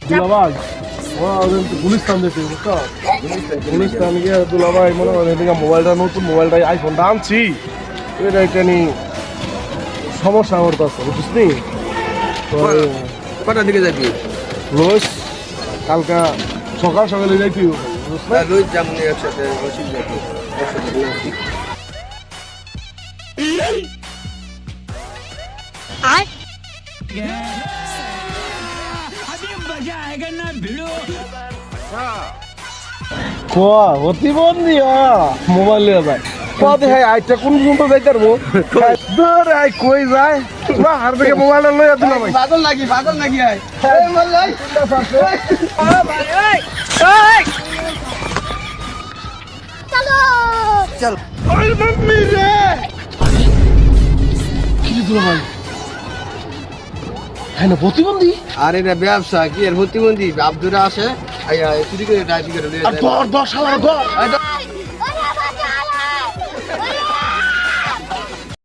দুলাভাই গুলিস্তান যেতে বুঝছো গুলিস্তান গিয়ে দুলাভাই মনে করেন এদিকে মোবাইলটা নতুন মোবাইলটা আইফোনটা আনছি এটা এখানে সমস্যা আমার কাছে বুঝছিস নি তো কটার দিকে যাবি? রোজ কালকা সকাল সকালে যাইতি রোজ যেমন একসাথে রসিদ যাবি অতিবন্ধী মোবাইল নিয়ে যায় কত হ্যাঁ আইটা কোন পর্যন্ত যাইতে পারবো ধরে আই কই যায় না হার থেকে মোবাইলটা লইয়া দিলাম ভাই পাগল নাকি আয় চল ওই মাম্মি রে কি দিল ভাই হ্যাঁ না প্রতিবন্ধী আর এটা ব্যবসা কি এর প্রতিবন্ধী আব্দুরা আসে চুরি করে ডাইটি করে আর দর শালা দর